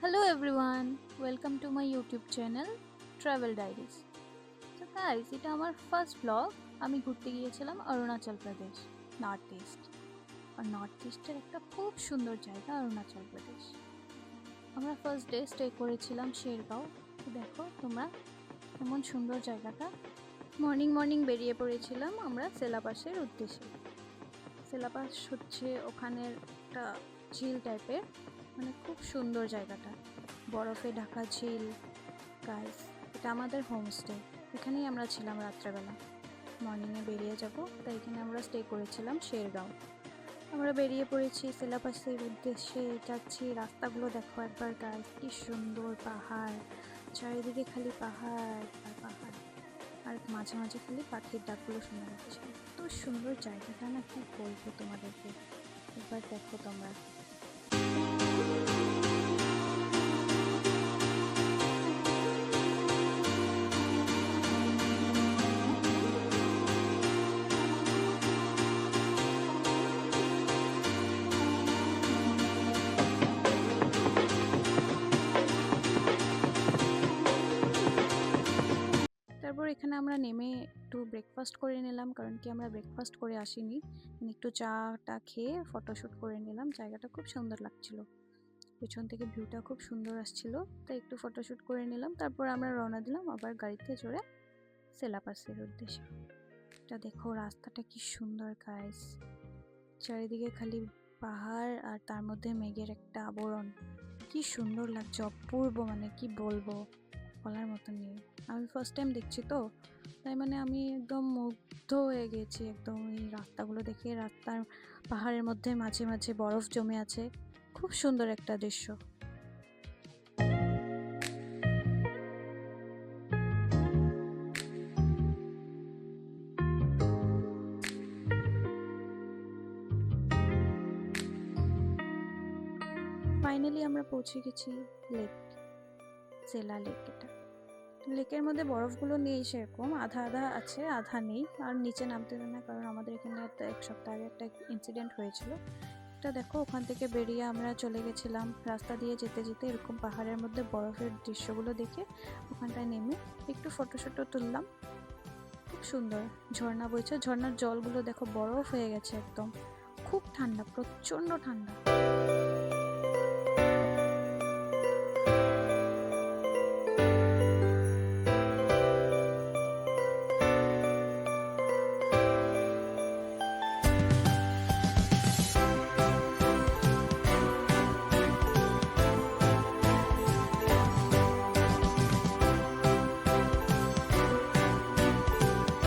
Hello everyone, welcome to my YouTube channel Travel Diaries. So guys, এটা আমার first blog. আমি ঘুরতে গিয়েছিলাম অরুণাচল প্রদেশ, নর্থ ইস্ট। আর নর্থ ইস্টের একটা খুব সুন্দর জায়গা অরুণাচল প্রদেশ। আমরা ফার্স্ট ডে স্টে করেছিলাম শেরগাঁও। দেখো তোমরা কেমন সুন্দর জায়গাটা। মর্নিং বেরিয়ে পড়েছিলাম আমরা সেলাপাসের উদ্দেশ্যে। সেলাপাস হচ্ছে ওখানের একটা ঝিল টাইপের, মানে খুব সুন্দর জায়গাটা, বরফে ঢাকা ঝিল। গাইস, এটা আমাদের হোমস্টে, এখানেই আমরা ছিলাম রাত্রেবেলা। মর্নিংয়ে বেরিয়ে যাব, তাই এখানে আমরা স্টে করেছিলাম শেরগাঁও। আমরা বেরিয়ে পড়েছি সেলাপাসের উদ্দেশ্যে যাচ্ছি। রাস্তাগুলো দেখো একবার গাইস, কি সুন্দর পাহাড়, চারিদিকে খালি পাহাড় আর পাহাড়, আর মাঝে মাঝে খালি পাখির ডাকগুলো শোনা যাচ্ছে। এত সুন্দর জায়গাটা না, কি বলবো তোমাদেরকে, একবার দেখো তোমরা। তারপর এখানে আমরা নেমে একটু ব্রেকফাস্ট করে নিলাম, কারণ কি আমরা ব্রেকফাস্ট করে আসিনি। একটু চাটা খেয়ে ফটোশ্যুট করে নিলাম। জায়গাটা খুব সুন্দর লাগছিল, পেছন থেকে ভিউটা খুব সুন্দর আসছিল, তাই একটু ফটোশ্যুট করে নিলাম। তারপর আমরা রওনা দিলাম আবার গাড়িতে চড়ে সেলাপাসের উদ্দেশ্যে। এটা দেখো রাস্তাটা কি সুন্দর গাইস, চারিদিকে খালি পাহাড় আর তার মধ্যে মেঘের একটা আবরণ, কি সুন্দর লাগছে, অপূর্ব, মানে কি বলবো, বলার মতো নেই। আমি ফার্স্ট টাইম দেখছি তো, তাই মানে আমি একদম মুগ্ধ হয়ে গেছি একদম এই রাস্তাগুলো দেখে। রাস্তার পাহাড়ের মধ্যে মাঝে মাঝে বরফ জমে আছে, খুব সুন্দর একটা দৃশ্য। ফাইনালি আমরা পৌঁছে গেছি লেক, সেলা লেক। এটা লেকের মধ্যে বরফগুলো নেই সেরকম, আধা আধা আছে আধা নেই, আর নিচে নামতে দেয় না, কারণ আমাদের এখানে এক সপ্তাহ আগে একটা ইনসিডেন্ট হয়েছিল। এটা দেখো, ওখান থেকে বেরিয়ে আমরা চলে গেছিলাম রাস্তা দিয়ে যেতে যেতে, এরকম পাহাড়ের মধ্যে বরফের দৃশ্যগুলো দেখে ওখানটায় নেমে একটু ফটোশ্যুটও তুললাম। খুব সুন্দর ঝর্ণা বইছে, ঝর্ণার জলগুলো দেখো বরফ হয়ে গেছে একদম, খুব ঠান্ডা, প্রচণ্ড ঠান্ডা।